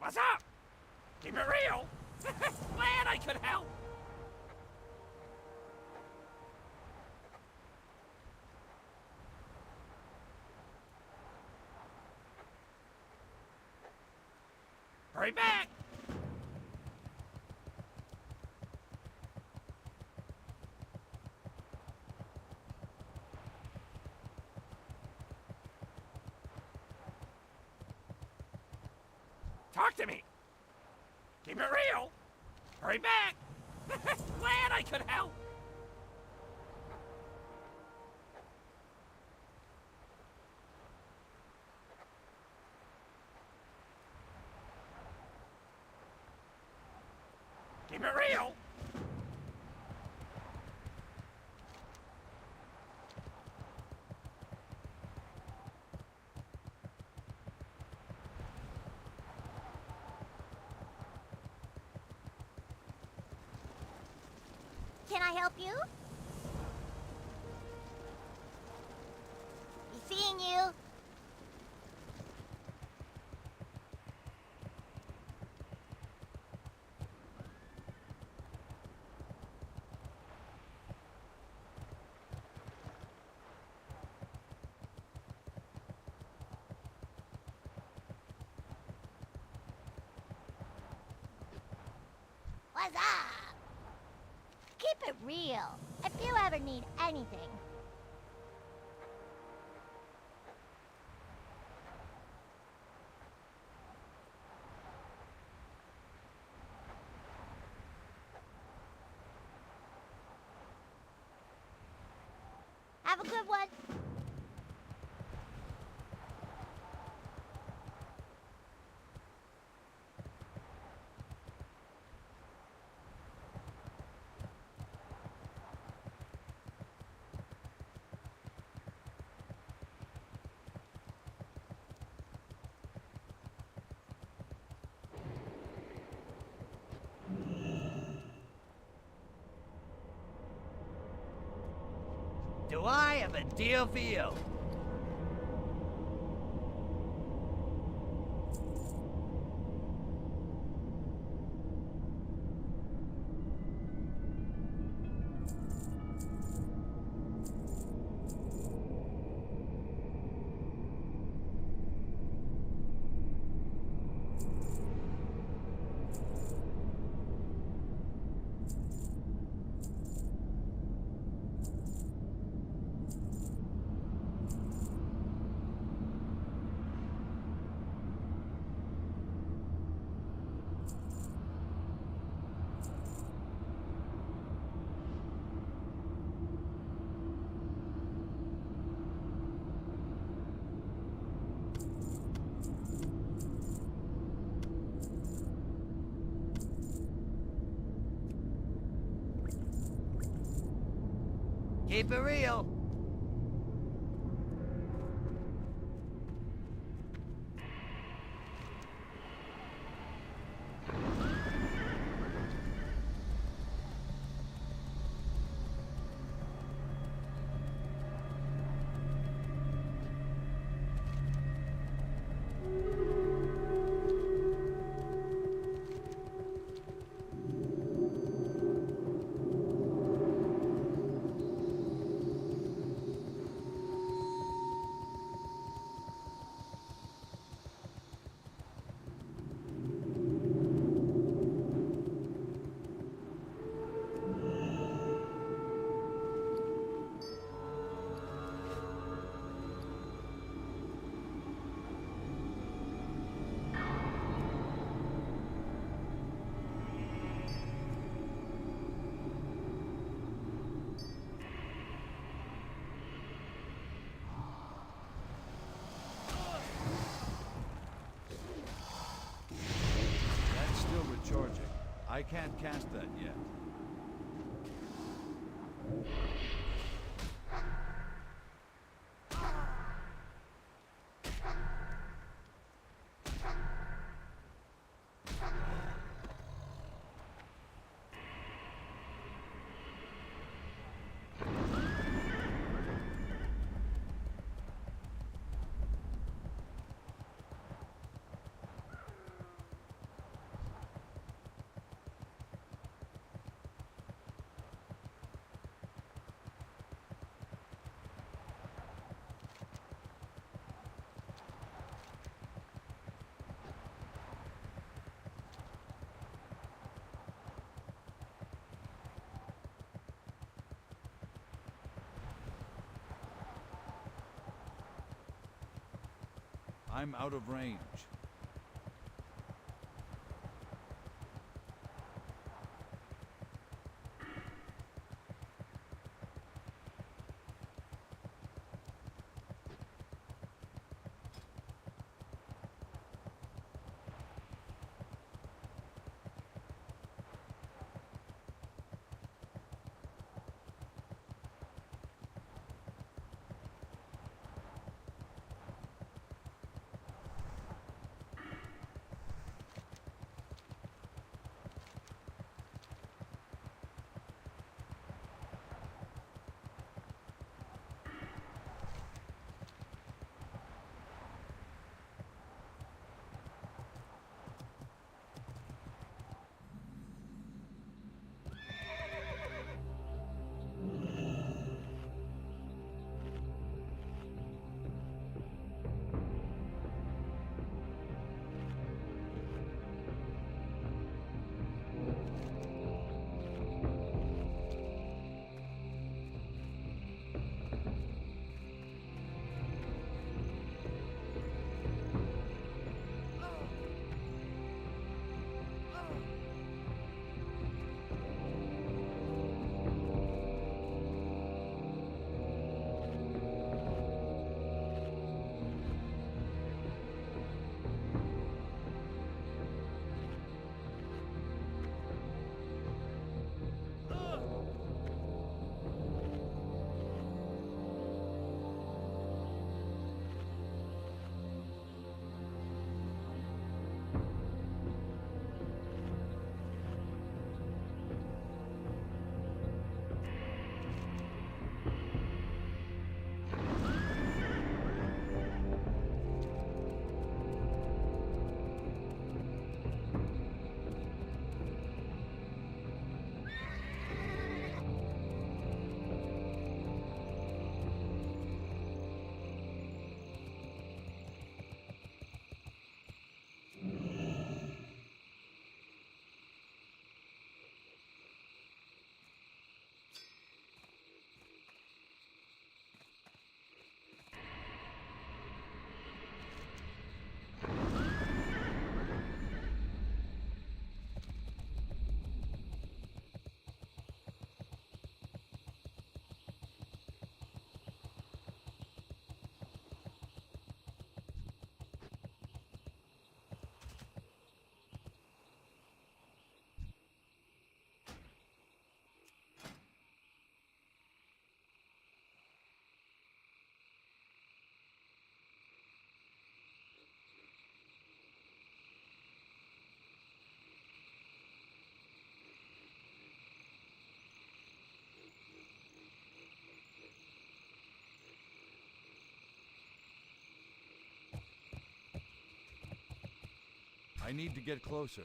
What's up? Keep it real. Glad I could help. Hurry back. Talk to me. Keep it real. Hurry back. Glad I could help. Keep it real. Can I help you? Be seeing you. What's up? Keep it real. If you ever need anything. Have a good one. Do I have a deal for you? Keep it real. Recharging. I can't cast that yet. I'm out of range. I need to get closer.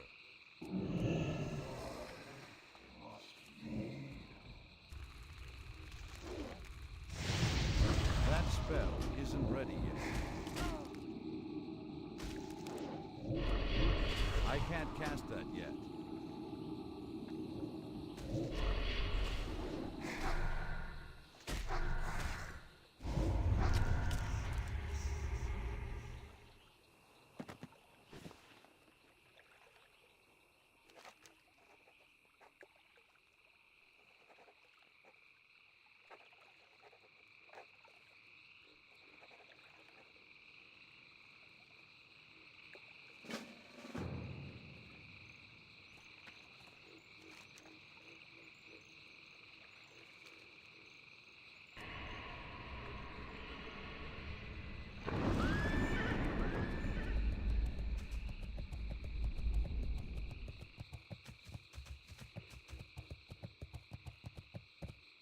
That spell isn't ready yet. I can't cast that yet.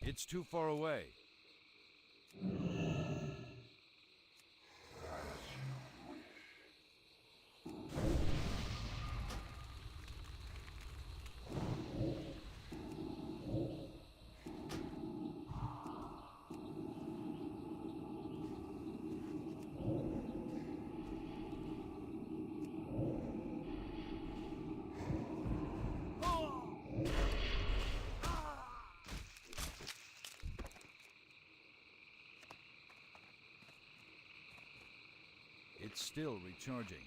It's too far away. It's still recharging.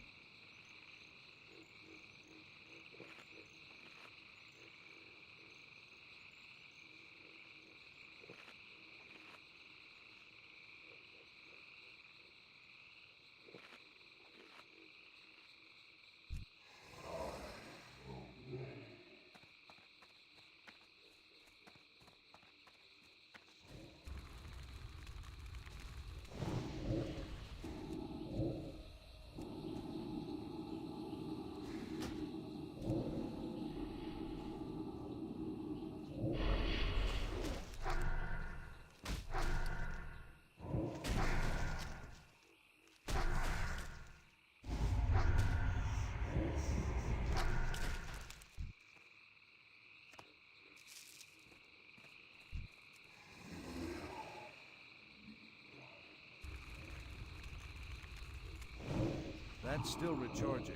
That's still recharging.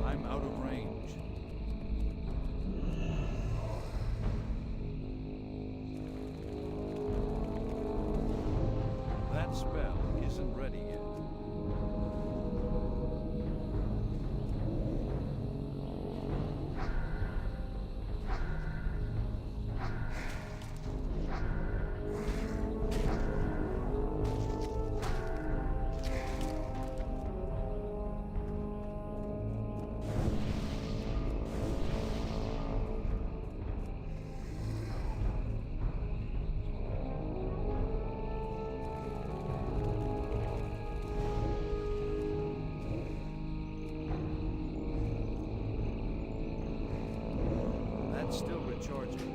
I'm out of range. That spell isn't ready yet. That's still recharging.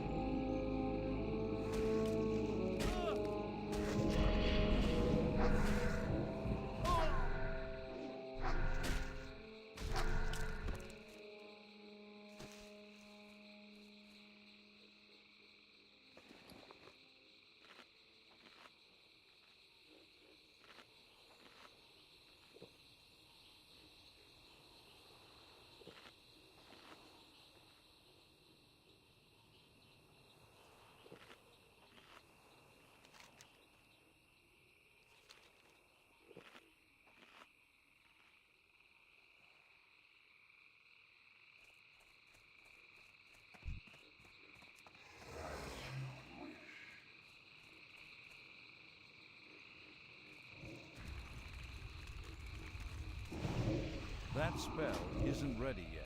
That spell isn't ready yet.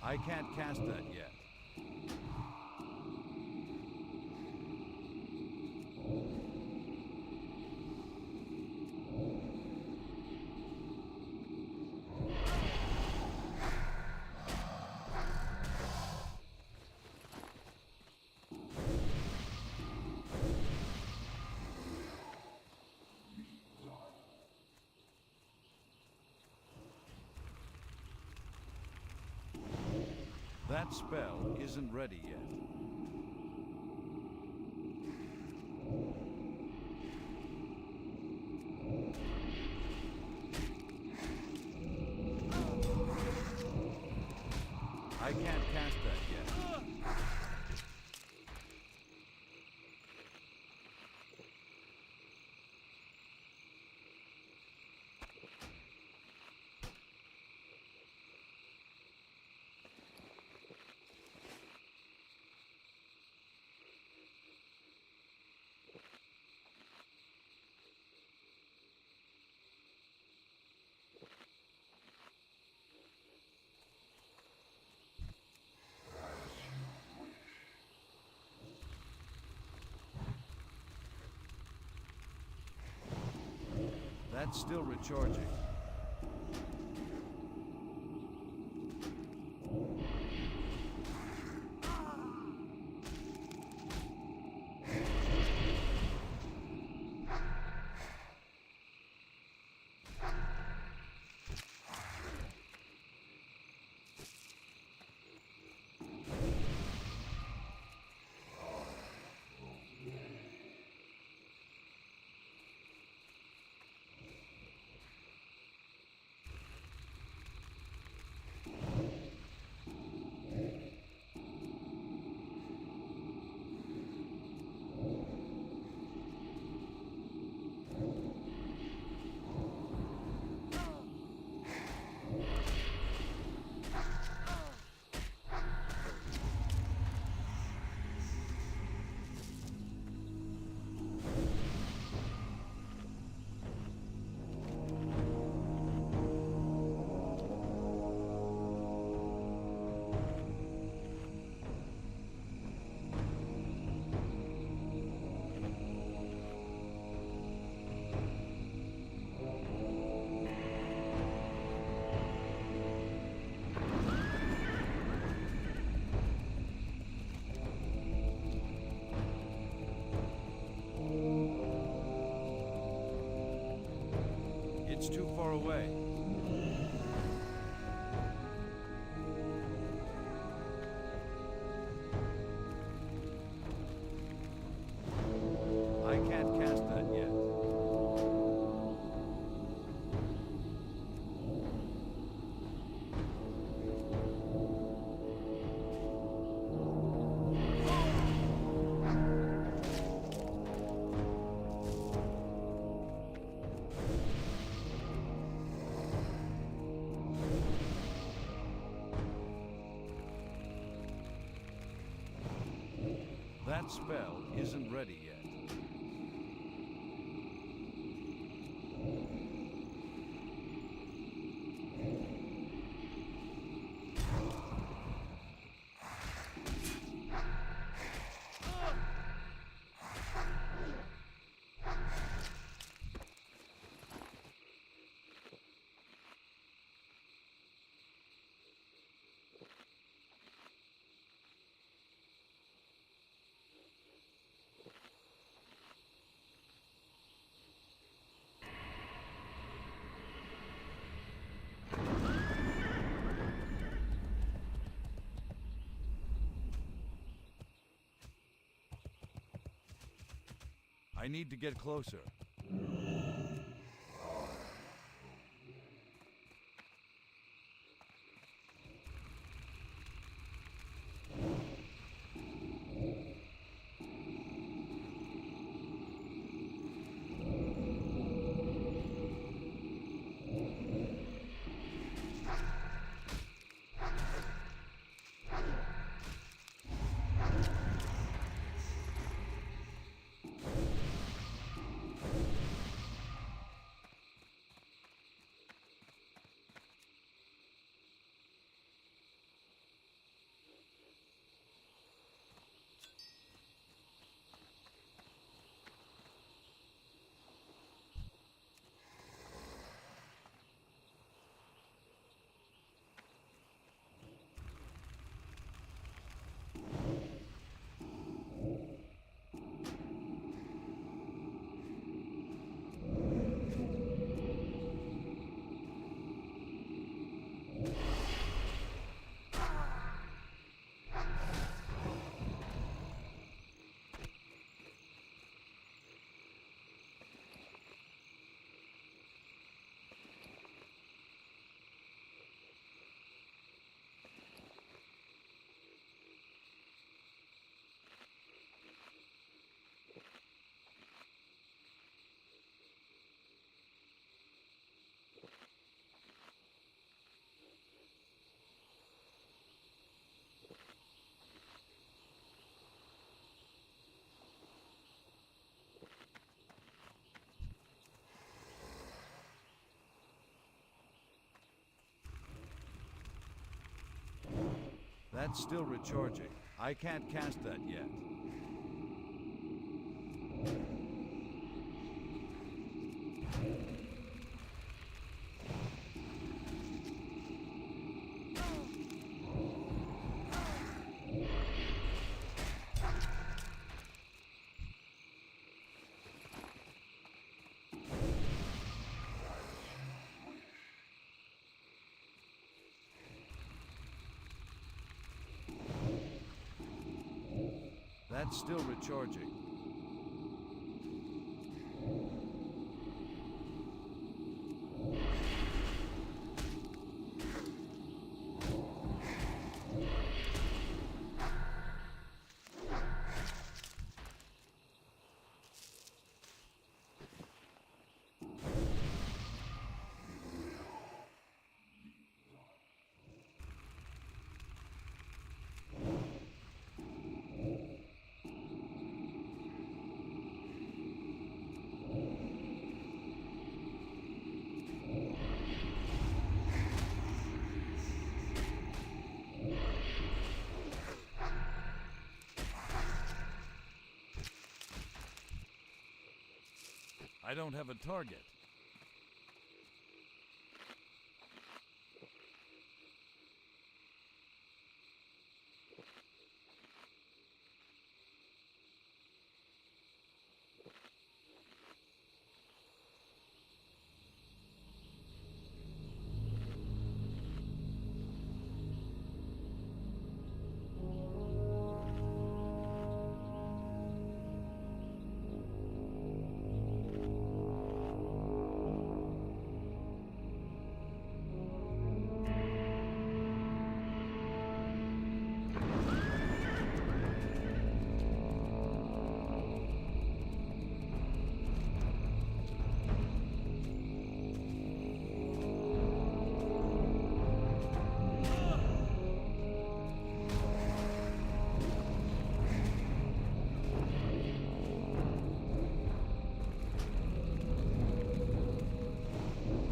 I can't cast that yet. That spell isn't ready yet. I can't cast that yet. That's still recharging. It's too far away. I can't cast that yet. That spell isn't ready yet. I need to get closer. That's still recharging. I can't cast that yet. That's still recharging. I don't have a target.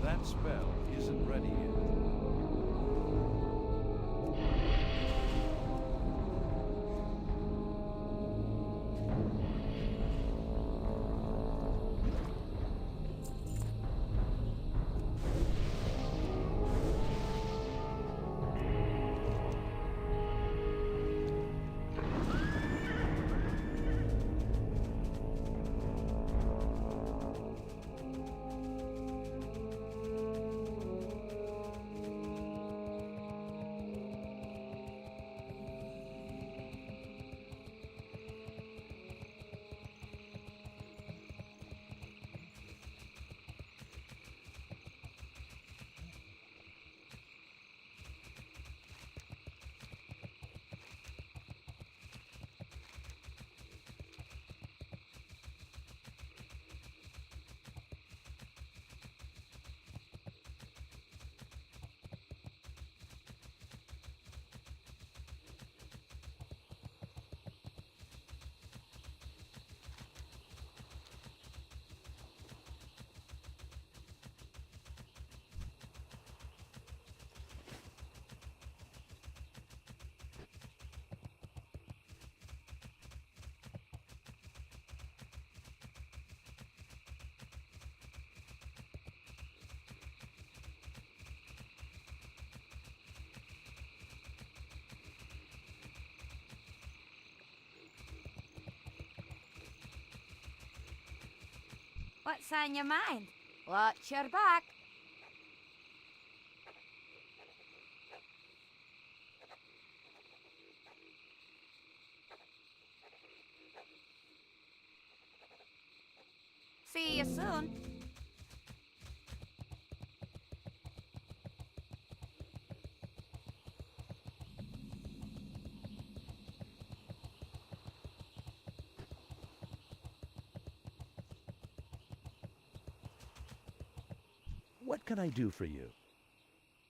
That spell isn't ready yet. What's on your mind? Watch your back. See you soon. What can I do for you?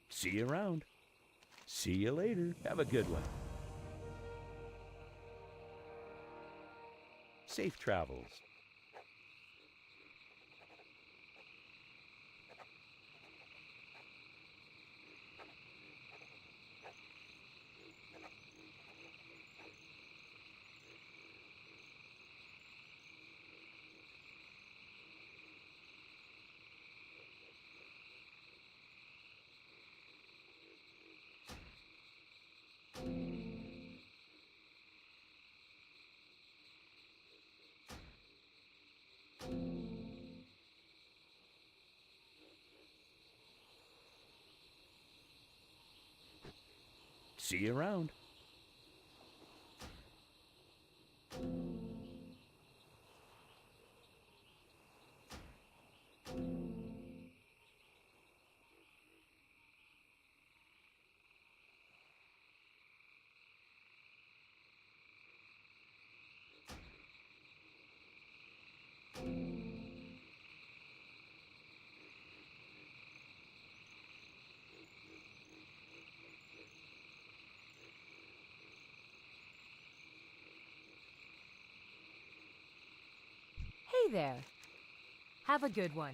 See you around. See you later. Have a good one. Safe travels. See you around. Hey there. Have a good one.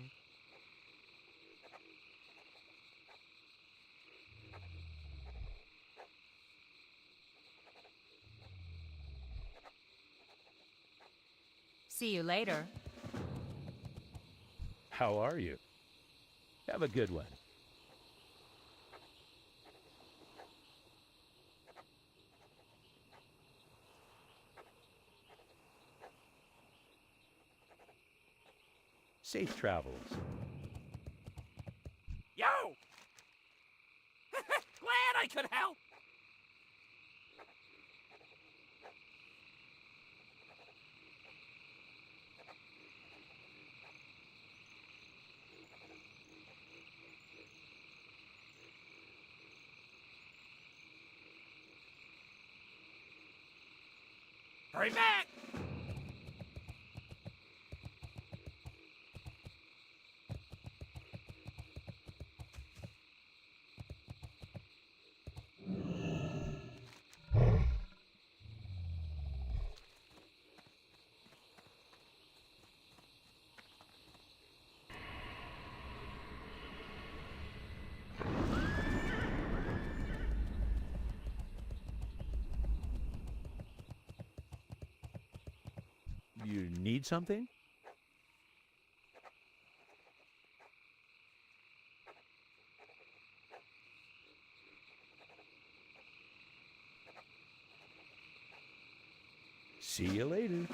See you later. How are you? Have a good one. Safe travels. Yo! Glad I could help. Hurry back! You need something? See you later.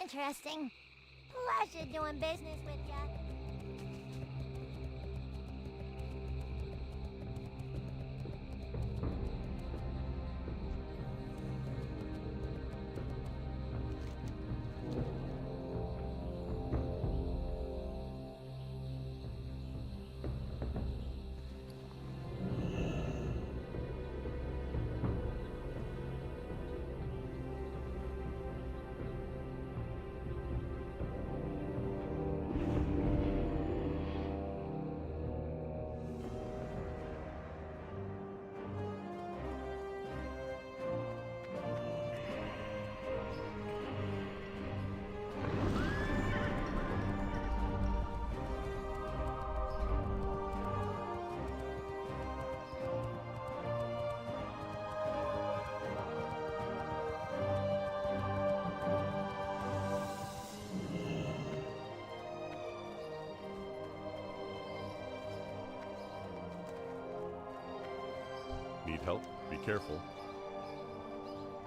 Interesting. Pleasure doing business with ya. Need help? Be careful.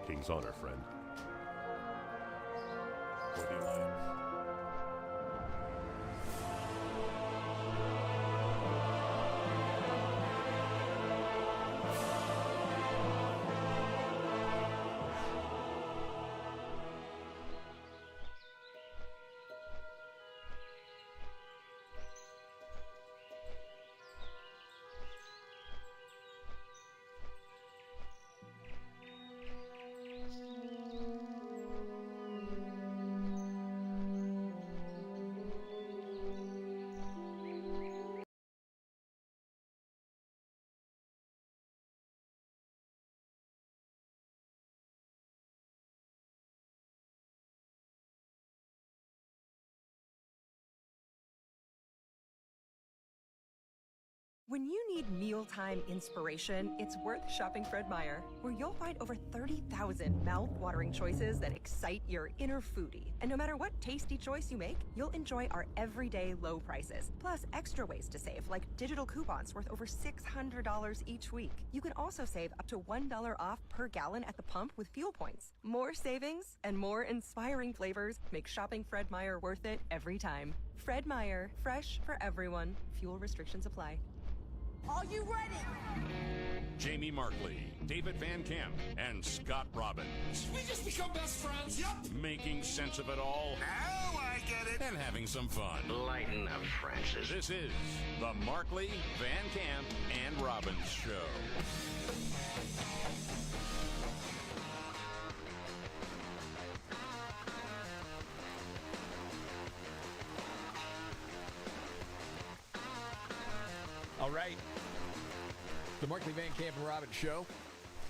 King's honor, friend. For the Alliance. When you need mealtime inspiration, it's worth shopping Fred Meyer, where you'll find over 30,000 mouth-watering choices that excite your inner foodie. And no matter what tasty choice you make, you'll enjoy our everyday low prices, plus extra ways to save, like digital coupons worth over $600 each week. You can also save up to $1 off per gallon at the pump with fuel points. More savings and more inspiring flavors make shopping Fred Meyer worth it every time. Fred Meyer, fresh for everyone. Fuel restrictions apply. Are you ready? Jamie Markley, David Van Camp, and Scott Robbins. We just become best friends. Yup. Making sense of it all. Now I get it. And having some fun. Lighten up, Francis. This is the Markley, Van Camp, and Robbins Show. All right. The Markley, Van Camp, and Robbins Show.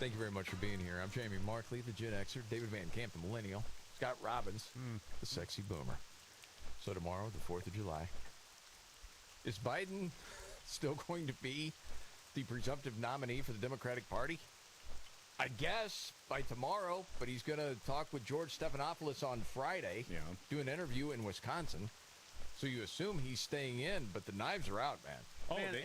Thank you very much for being here. I'm Jamie Markley, the Gen Xer. David Van Camp, the Millennial. Scott Robbins, the Sexy Boomer. So tomorrow, the 4th of July. Is Biden still going to be the presumptive nominee for the Democratic Party? I guess by tomorrow, but he's going to talk with George Stephanopoulos on Friday. Yeah. Do an interview in Wisconsin. So you assume he's staying in, but the knives are out, man. Oh, Man,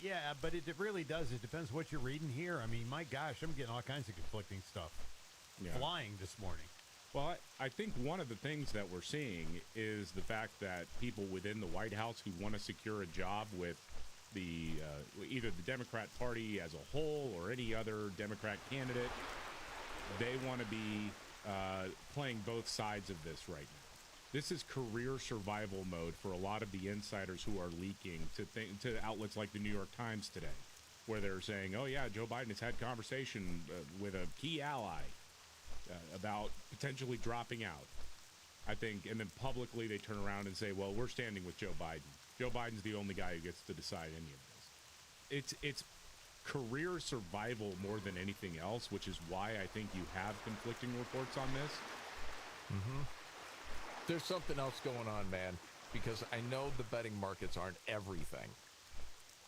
yeah, but it really does. It depends what you're reading here. I mean, my gosh, I'm getting all kinds of conflicting stuff flying this morning. Well, I think one of the things that we're seeing is the fact that people within the White House who want to secure a job with the either the Democrat Party as a whole or any other Democrat candidate, they want to be playing both sides of this right now. This is career survival mode for a lot of the insiders who are leaking to outlets like the New York Times today, where they're saying, oh, yeah, Joe Biden has had conversation with a key ally about potentially dropping out. I think, and then publicly they turn around and say, well, we're standing with Joe Biden. Joe Biden's the only guy who gets to decide any of this. It's career survival more than anything else, which is why I think you have conflicting reports on this. Mm-hmm. There's something else going on, man, because I know the betting markets aren't everything.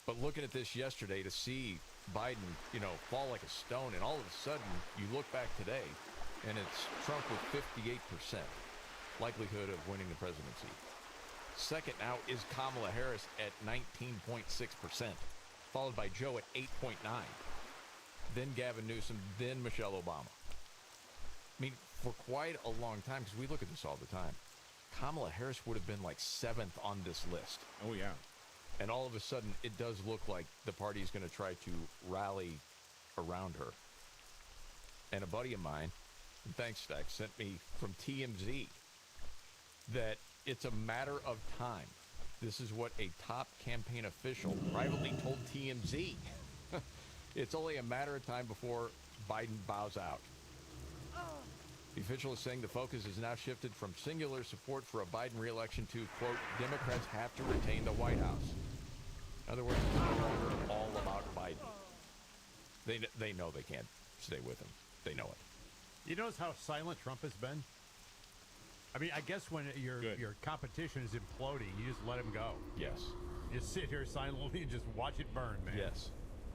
But looking at this yesterday to see Biden, fall like a stone, and all of a sudden you look back today and it's Trump with 58% likelihood of winning the presidency. Second now is Kamala Harris at 19.6%, followed by Joe at 8.9%. Then Gavin Newsom, then Michelle Obama. I mean, for quite a long time, because we look at this all the time, Kamala Harris would have been like 7th on this list. Oh, yeah. And all of a sudden, it does look like the party is going to try to rally around her. And a buddy of mine, and thanks, Stack, sent me from TMZ that it's a matter of time. This is what a top campaign official privately told TMZ. It's only a matter of time before Biden bows out. The official is saying the focus is now shifted from singular support for a Biden re-election to, quote, Democrats have to retain the White House. In other words, it's no longer all about Biden. They know they can't stay with him. They know it. You notice how silent Trump has been? I mean, I guess when your competition is imploding, you just let him go. Yes. You just sit here silently and just watch it burn, man. Yes.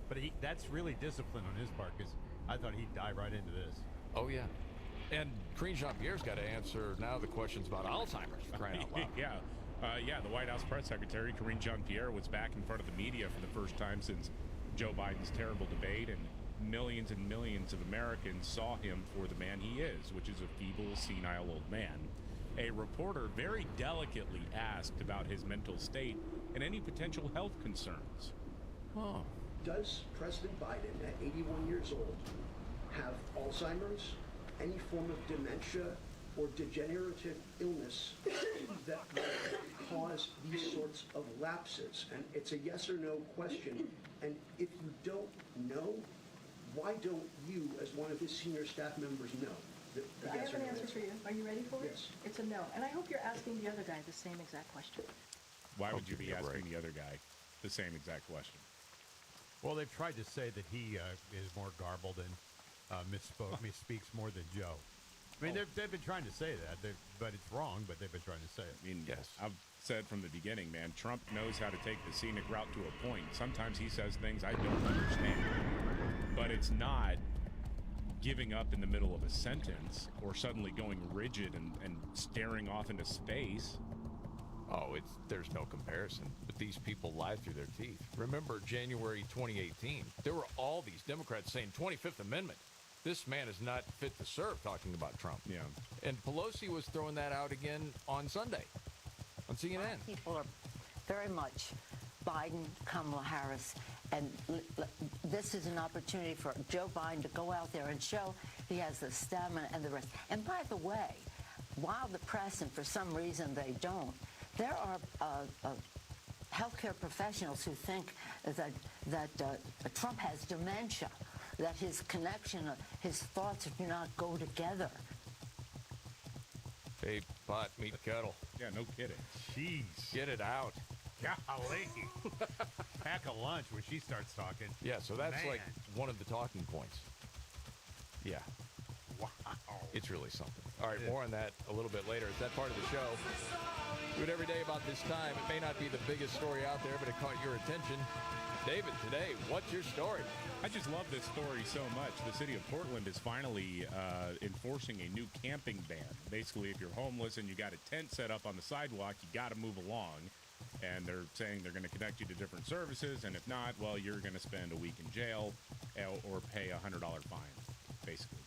But that's really discipline on his part, because I thought he'd dive right into this. Oh, yeah. And Karine Jean-Pierre's got to answer now the questions about Alzheimer's, for crying out loud. Yeah, the White House press secretary, Karine Jean-Pierre, was back in front of the media for the first time since Joe Biden's terrible debate, and millions of Americans saw him for the man he is, which is a feeble, senile old man. A reporter very delicately asked about his mental state and any potential health concerns. Oh. Does President Biden, at 81 years old, have Alzheimer's, any form of dementia, or degenerative illness that would cause these sorts of lapses? And it's a yes or no question. And if you don't know, why don't you, as one of his senior staff members, know? I have an answer for you. Are you ready for it? Yes. It's a no. And I hope you're asking the other guy the same exact question. Why would you be asking the other guy the same exact question? Well, they've tried to say that he is more garbled and misspeaks more than Joe. I mean, they've been trying to say that, but it's wrong, but they've been trying to say it. I mean, yes. I've said from the beginning, man, Trump knows how to take the scenic route to a point. Sometimes he says things I don't understand. But it's not giving up in the middle of a sentence or suddenly going rigid and staring off into space. Oh, there's no comparison. But these people lied through their teeth. Remember January 2018? There were all these Democrats saying 25th Amendment. This man is not fit to serve, talking about Trump. Yeah. And Pelosi was throwing that out again on Sunday on CNN. People are very much Biden, Kamala Harris, and this is an opportunity for Joe Biden to go out there and show he has the stamina and the rest. And by the way, while the press, and for some reason they don't, there are healthcare professionals who think that Trump has dementia, that his connection, his thoughts do not go together. Hey, pot, meet kettle. Yeah, no kidding. Jeez. Get it out. Golly. Pack a lunch when she starts talking. Yeah, so that's Man. like one of the talking points. Yeah. Wow. It's really something. All right, more on that a little bit later. It's that part of the show. Do it every day about this time. It may not be the biggest story out there, but it caught your attention. David, today, what's your story? I just love this story so much. The city of Portland is finally enforcing a new camping ban. Basically, if you're homeless and you got a tent set up on the sidewalk, you got to move along. And they're saying they're going to connect you to different services, and if not, well, you're going to spend a week in jail or pay a $100 fine, basically.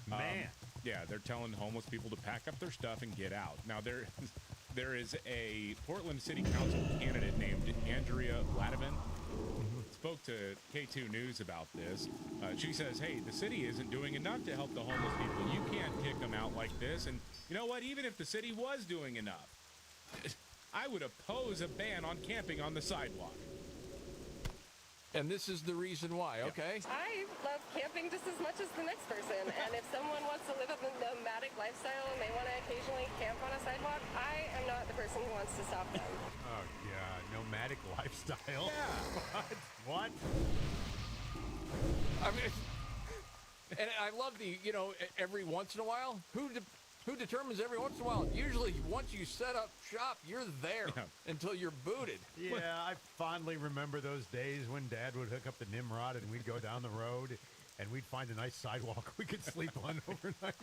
Man. Yeah, they're telling homeless people to pack up their stuff and get out. Now, there is a Portland City Council candidate named Andrea Vladimir. Spoke to K2 News about this. She says, hey, the city isn't doing enough to help the homeless people. You can't kick them out like this. And you know what? Even if the city was doing enough, I would oppose a ban on camping on the sidewalk. And this is the reason why, okay? I love camping just as much as the next person. And if someone wants to live a nomadic lifestyle and they want to occasionally camp on a sidewalk, I am not the person who wants to stop them. Oh, God. Nomadic lifestyle? Yeah. What? I mean, and I love the, every once in a while, who determines every once in a while? Usually, once you set up shop, you're there until you're booted. Yeah, I fondly remember those days when Dad would hook up the Nimrod and we'd go down the road and we'd find a nice sidewalk we could sleep on overnight.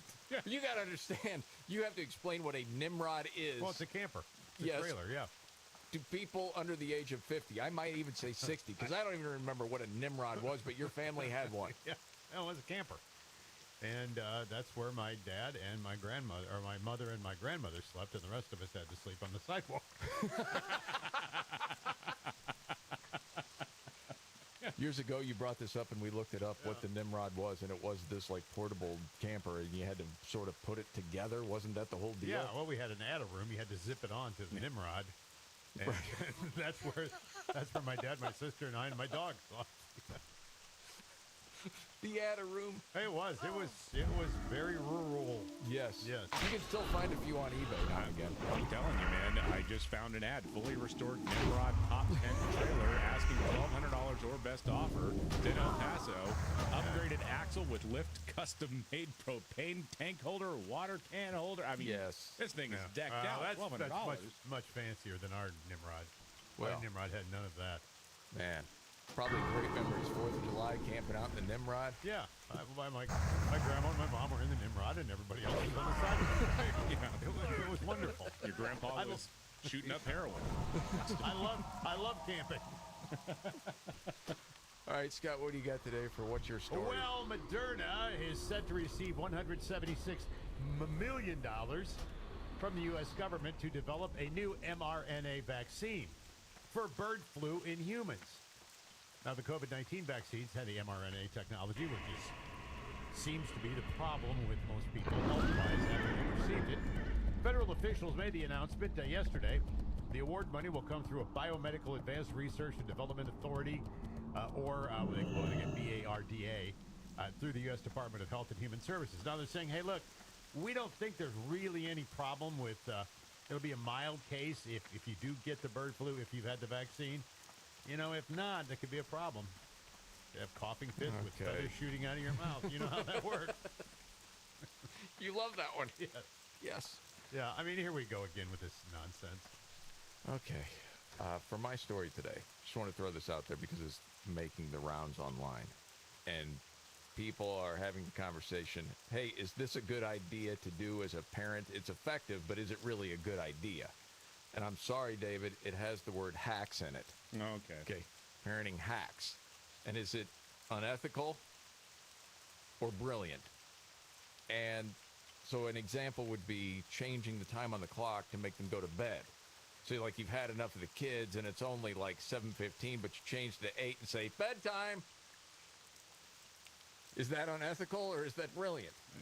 You got to understand, you have to explain what a Nimrod is. Well, it's a camper. It's a trailer, yeah. To people under the age of 50, I might even say 60, because I don't even remember what a Nimrod was, but your family had one. Yeah, it was a camper. And that's where my dad and my grandmother, or my mother and my grandmother slept, and the rest of us had to sleep on the sidewalk. Years ago, you brought this up, and we looked it up, what the Nimrod was, and it was this, portable camper, and you had to sort of put it together. Wasn't that the whole deal? Yeah, well, we had an attic room. You had to zip it on to the Nimrod. And that's where my dad, my sister, and I, and my dog slept. The attic room. Hey, it was very rural. Yes. Yes. You can still find a few on eBay now and again. I'm telling you, man, I just found an ad. Fully restored Nimrod top tent trailer asking $1,200 or best offer. It's in El Paso. Upgraded axle with lift, custom-made propane tank holder, water can holder. I mean, yes. This thing is decked out. That's $1,200. much fancier than our Nimrod. Well, our Nimrod had none of that. Man. Probably great memories, 4th of July, camping out in the Nimrod. Yeah. My grandma and my mom were in the Nimrod, and everybody else was on the side. It was wonderful. Your grandpa was shooting up heroin. I love camping. All right, Scott, what do you got today for what's your story? Well, Moderna is set to receive $176 million from the U.S. government to develop a new mRNA vaccine for bird flu in humans. Now, the COVID-19 vaccines had the mRNA technology, which seems to be the problem with most people health-wise after they received it. Federal officials made the announcement yesterday. The award money will come through a Biomedical Advanced Research and Development Authority, or what they call it, BARDA, through the U.S. Department of Health and Human Services. Now, they're saying, hey, look, we don't think there's really any problem with, it'll be a mild case if you do get the bird flu, if you've had the vaccine. If not, there could be a problem. You have coughing fits with feathers shooting out of your mouth. You know how that works. You love that one. Yes. Yes. Yeah, I mean, here we go again with this nonsense. Okay. For my story today, just want to throw this out there because it's making the rounds online. And people are having the conversation, hey, is this a good idea to do as a parent? It's effective, but is it really a good idea? And I'm sorry, David, it has the word hacks in it. Okay. Okay. Parenting hacks. And is it unethical or brilliant? And so an example would be changing the time on the clock to make them go to bed. So like you've had enough of the kids and it's only like 7:15, but you change to 8 and say, bedtime. Is that unethical or is that brilliant? I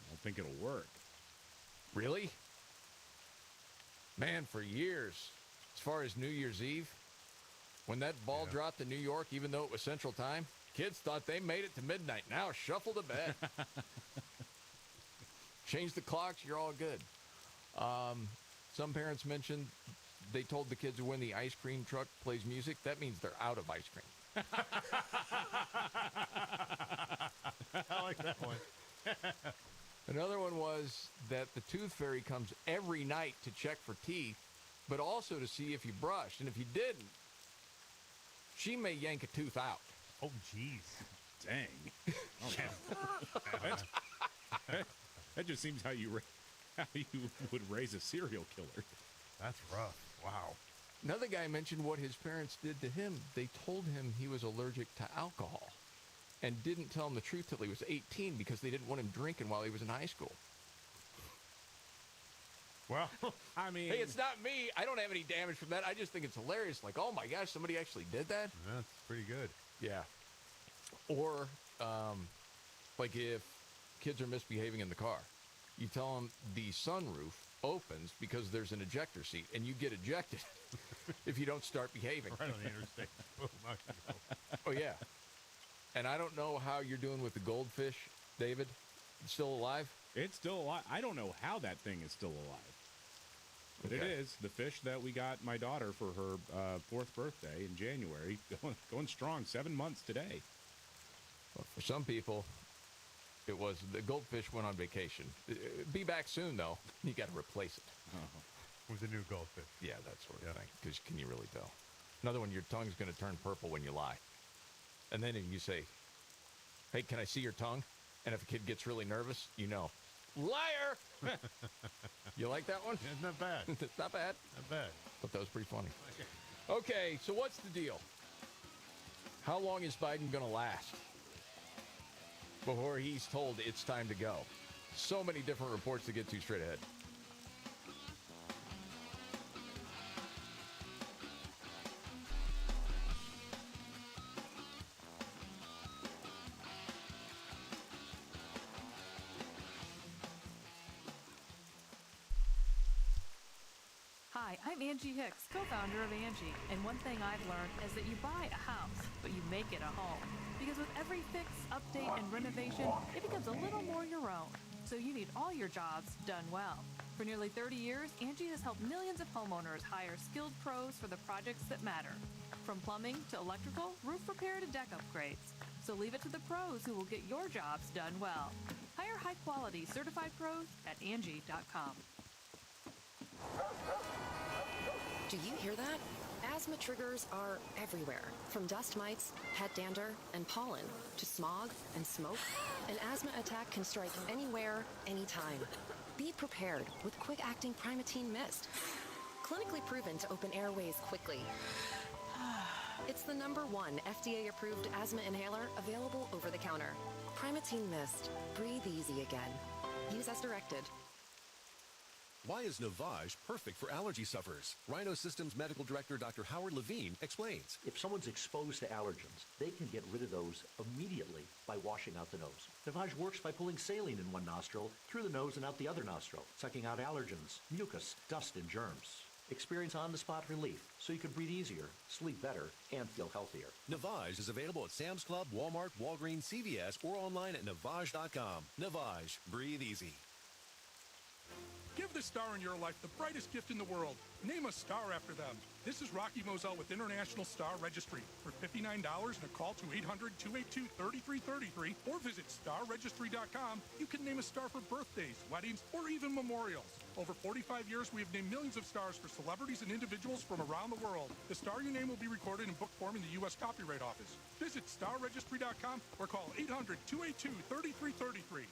don't think it'll work. Really? Man, for years, as far as New Year's Eve, when that ball dropped in New York, even though it was Central Time, kids thought they made it to midnight. Now shuffle to bed. Change the clocks, you're all good. Some parents mentioned they told the kids when the ice cream truck plays music, that means they're out of ice cream. I like that one. Another one was that the tooth fairy comes every night to check for teeth, but also to see if you brushed. And if you didn't, she may yank a tooth out. Oh, jeez. Dang. Oh, that just seems how you would raise a serial killer. That's rough. Wow. Another guy mentioned what his parents did to him. They told him he was allergic to alcohol and didn't tell him the truth till he was 18 because they didn't want him drinking while he was in high school. Well, I mean... Hey, it's not me. I don't have any damage from that. I just think it's hilarious. Like, oh my gosh, somebody actually did that? That's pretty good. Yeah. Or, like if kids are misbehaving in the car, you tell them the sunroof opens because there's an ejector seat, and you get ejected if you don't start behaving. Right on the interstate. Boom, out you go. Oh, yeah. And I don't know how you're doing with the goldfish, David. It's still alive? It's still alive. I don't know how that thing is still alive. But it is. The fish that we got my daughter for her 4th birthday in January, going strong, 7 months today. Well, for some people, it was the goldfish went on vacation. Be back soon, though. You got to replace it. With a new goldfish. Yeah, that sort of thing. Because can you really tell? Another one, your tongue's going to turn purple when you lie. And then if you say, hey, can I see your tongue? And if a kid gets really nervous, you know. Liar! You like that one? It's not bad. It's not bad. Not bad. Thought that was pretty funny. Okay, so what's the deal? How long is Biden going to last before he's told it's time to go? So many different reports to get to straight ahead. Hi, I'm Angie Hicks, co-founder of Angie, and one thing I've learned is that you buy a house, but you make it a home. Because with every fix, update, and renovation, it becomes a little more your own. So you need all your jobs done well. For nearly 30 years, Angie has helped millions of homeowners hire skilled pros for the projects that matter. From plumbing to electrical, roof repair to deck upgrades. So leave it to the pros who will get your jobs done well. Hire high-quality certified pros at Angie.com. Do you hear that? Asthma triggers are everywhere, from dust mites, pet dander, and pollen, to smog and smoke. An asthma attack can strike anywhere, anytime. Be prepared with quick-acting Primatene Mist. Clinically proven to open airways quickly. It's the #1 FDA-approved asthma inhaler available over the counter. Primatene Mist. Breathe easy again. Use as directed. Why is Navage perfect for allergy sufferers? Rhino Systems Medical Director Dr. Howard Levine explains. If someone's exposed to allergens, they can get rid of those immediately by washing out the nose. Navage works by pulling saline in one nostril, through the nose and out the other nostril, sucking out allergens, mucus, dust, and germs. Experience on-the-spot relief so you can breathe easier, sleep better, and feel healthier. Navage is available at Sam's Club, Walmart, Walgreens, CVS, or online at Navage.com. Navage. Breathe easy. Give the star in your life the brightest gift in the world. Name a star after them. This is Rocky Moselle with International Star Registry. For $59 and a call to 800-282-3333 or visit starregistry.com, you can name a star for birthdays, weddings, or even memorials. Over 45 years, we have named millions of stars for celebrities and individuals from around the world. The star you name will be recorded in book form in the U.S. Copyright Office. Visit starregistry.com or call 800-282-3333.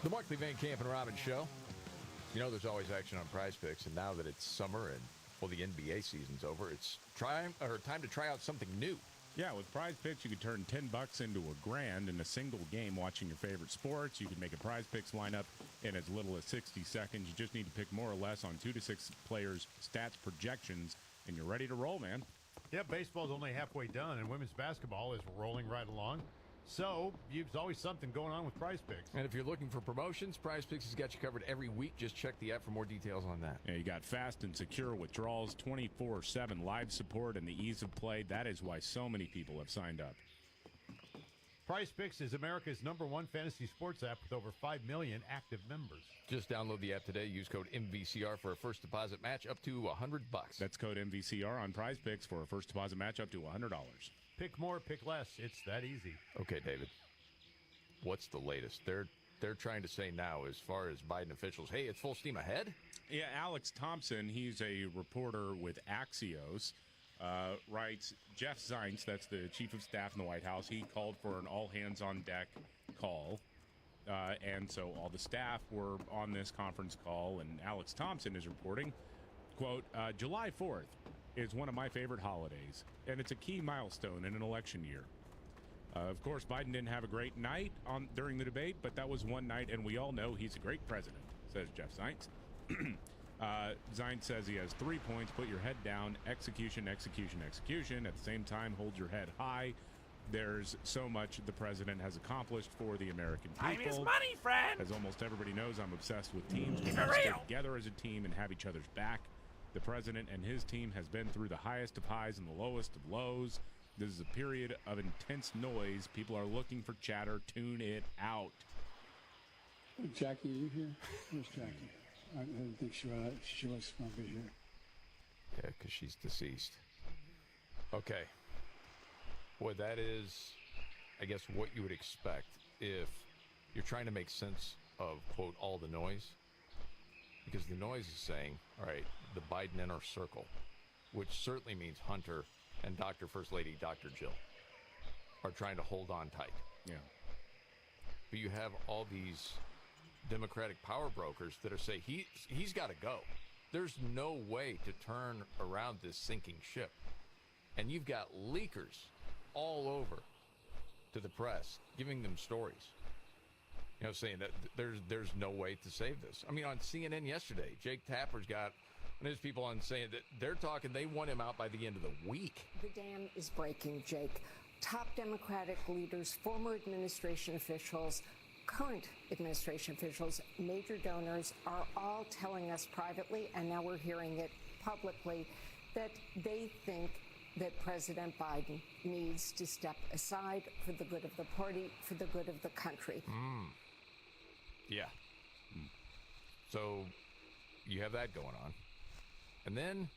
The Markley, Van Camp, and Robin Show. You know there's always action on Prize Picks, and now that it's summer and, well, the NBA season's over, it's time to try out something new. Yeah, with Prize Picks, you can turn $10 into $1,000 in a single game watching your favorite sports. You can make a Prize Picks lineup in as little as 60 seconds. You just need to pick more or less on 2 to 6 players' stats projections, and you're ready to roll, man. Yeah, baseball's only halfway done, and women's basketball is rolling right along. So, there's always something going on with Prize Picks. And if you're looking for promotions, Prize Picks has got you covered every week. Just check the app for more details on that. Yeah, you got fast and secure withdrawals, 24/7 live support, and the ease of play. That is why so many people have signed up. Prize Picks is America's #1 fantasy sports app with over 5 million active members. Just download the app today. Use code MVCR for a first deposit match up to $100. That's code MVCR on Prize Picks for a first deposit match up to $100. Pick more, pick less. It's that easy. Okay, David. What's the latest? They're trying to say now, as far as Biden officials, hey, it's full steam ahead? Yeah, Alex Thompson, he's a reporter with Axios, writes, Jeff Zients, that's the chief of staff in the White House, he called for an all-hands-on-deck call. And so all the staff were on this conference call, and Alex Thompson is reporting, quote, July 4th is one of my favorite holidays, and it's a key milestone in an election year. Of course, Biden didn't have a great night during the debate, but that was one night, and we all know he's a great president, says Jeff Zients. Zients says he has 3 points. Put your head down. Execution, execution, execution. At the same time, hold your head high. There's so much the president has accomplished for the American people. Time is money, friend! As almost everybody knows, I'm obsessed with teams. We Keep it must stick real. together as a team and have each other's back. The president and his team has been through the highest of highs and the lowest of lows. This is a period of intense noise. People are looking for chatter. Tune it out. Jackie, are you here? Where's Jackie? I didn't think she was going to be here. Yeah, because she's deceased. Okay. Well, that is, I guess, what you would expect if you're trying to make sense of, quote, all the noise. Because the noise is saying, all right, the Biden inner circle, which certainly means Hunter and Dr. First Lady, Dr. Jill, are trying to hold on tight. Yeah. But you have all these Democratic power brokers that are saying he's got to go. There's no way to turn around this sinking ship. And you've got leakers all over to the press, giving them stories. You know, saying that there's no way to save this. I mean, on CNN yesterday, Jake Tapper's got his people on saying that they're talking they want him out by the end of the week. The dam is breaking, Jake. Top Democratic leaders, former administration officials, current administration officials, major donors are all telling us privately, and now we're hearing it publicly, that they think that President Biden needs to step aside for the good of the party, for the good of the country. Yeah. So you have that going on. And then,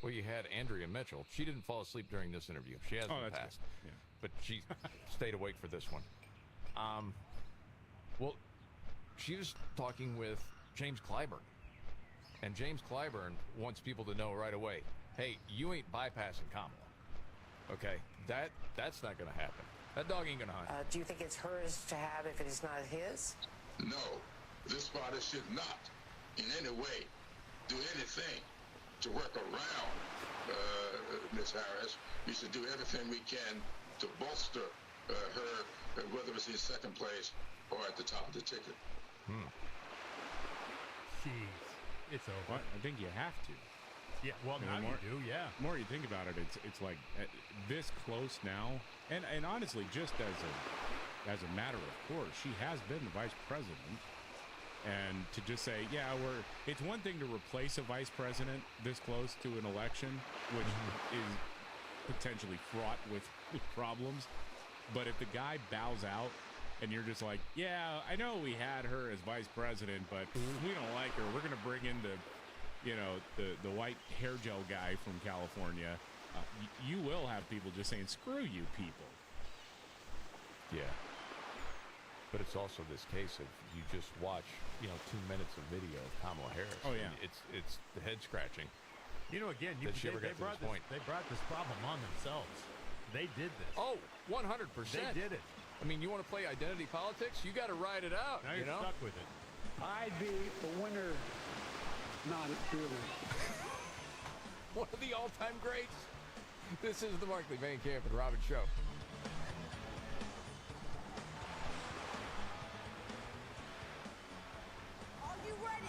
well, you had Andrea Mitchell. She didn't fall asleep during this interview. She has in the past. Yeah. But she stayed awake for this one. Well, she was talking with James Clyburn. And James Clyburn wants people to know right away, hey, you ain't bypassing Kamala. Okay? That's not going to happen. That dog ain't going to hunt. Do you think it's hers to have if it is not his? No. This party should not in any way do anything to work around Ms. Harris. We should do everything we can to bolster her, whether it's in second place or at the top of the ticket. Jeez. It's over. What? I think you have to. Yeah, well, now you do, yeah. The more you think about it, it's like this close now. And honestly, just as a matter of course, she has been the vice president. And to just say, yeah, it's one thing to replace a vice president this close to an election, which is potentially fraught with problems. But if the guy bows out and you're just like, yeah, I know we had her as vice president, but we don't like her. We're going to bring in the white hair gel guy from California. You will have people just saying, screw you people. Yeah. But it's also this case of you just watch, 2 minutes of video of Kamala Harris. Oh, yeah. It's the head scratching. Again, that she ever got to this point. They brought this problem on themselves. They did this. Oh, 100%. They did it. I mean, you want to play identity politics? You got to ride it out. Now you're stuck with it. I'd be a winner, not really. One of the all-time greats. This is the Markley, Van Camp, and Robbins Show. Are you ready?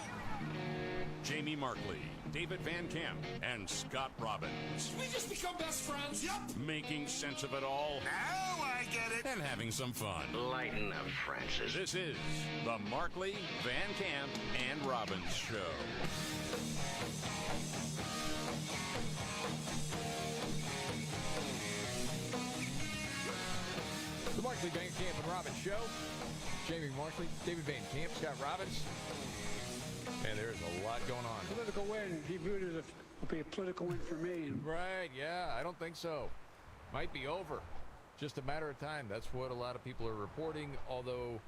Jamie Markley, David Van Camp, and Scott Robbins. We just become best friends. Yep. Making sense of it all. Now I get it. And having some fun. Lighten up, Francis. This is the Markley, Van Camp, and Robbins Show. The Markley, Van Camp, and Robbins Show. Jamie Markley, David Van Camp, Scott Robbins. And there's a lot going on. Political win. He viewed it as a political win for me. Right, yeah, I don't think so. Might be over. Just a matter of time. That's what a lot of people are reporting, although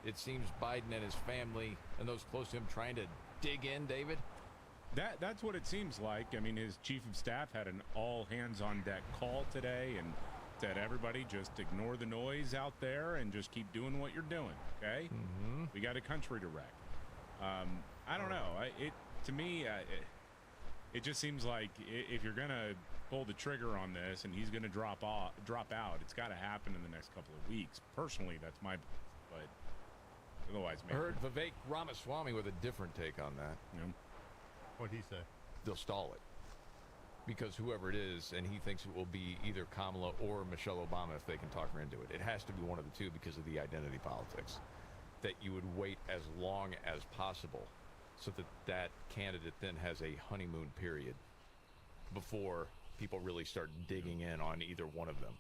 it seems Biden and his family and those close to him trying to dig in, David. That's what it seems like. I mean, his chief of staff had an all-hands-on-deck call today and said, everybody, just ignore the noise out there and just keep doing what you're doing, okay? Mm-hmm. We got a country to wreck. I don't know. To me, it just seems like if you're going to pull the trigger on this and he's going to drop out, it's got to happen in the next couple of weeks. Personally, that's my... But otherwise... I heard Vivek Ramaswamy with a different take on that. Yeah. What'd he say? They'll stall it. Because whoever it is, and he thinks it will be either Kamala or Michelle Obama if they can talk her into it. It has to be one of the two because of the identity politics. That you would wait as long as possible so that candidate then has a honeymoon period before people really start digging in on either one of them.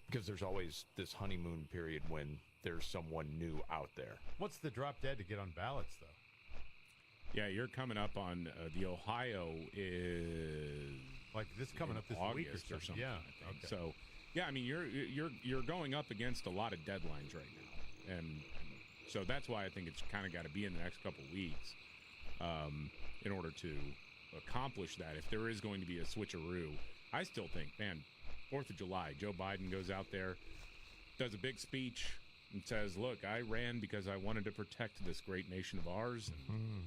Because there's always this honeymoon period when there's someone new out there. What's the drop dead to get on ballots, though? Yeah, you're coming up on the Ohio is like this coming up this August week or something. Yeah. Okay. So, yeah, I mean you're going up against a lot of deadlines right now, and so that's why I think it's kind of got to be in the next couple of weeks in order to accomplish that. If there is going to be a switcheroo, I still think, man, 4th of July, Joe Biden goes out there, does a big speech, and says, "Look, I ran because I wanted to protect this great nation of ours." And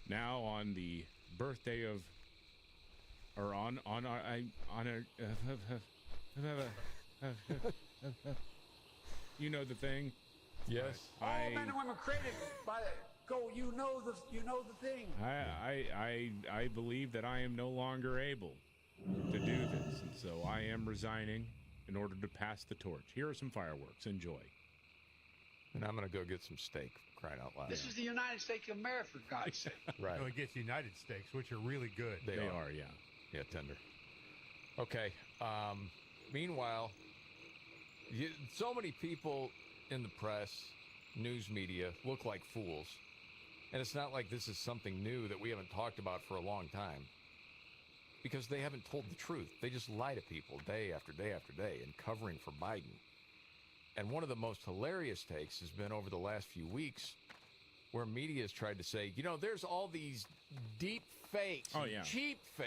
now on the birthday of, or on a, you know the thing. Yes. All men and women created by you know the thing. I believe that I am no longer able to do this, and so I am resigning in order to pass the torch. Here are some fireworks. Enjoy. And I'm going to go get some steak, crying out loud. This is the United States of America, for God's sake. Right. No, it gets United Steaks, which are really good. They are, yeah. Yeah, tender. Okay. Meanwhile, so many people in the press, news media, look like fools. And it's not like this is something new that we haven't talked about for a long time. Because they haven't told the truth. They just lie to people day after day after day in covering for Biden. And one of the most hilarious takes has been over the last few weeks where media has tried to say, there's all these deep fakes, cheap fakes.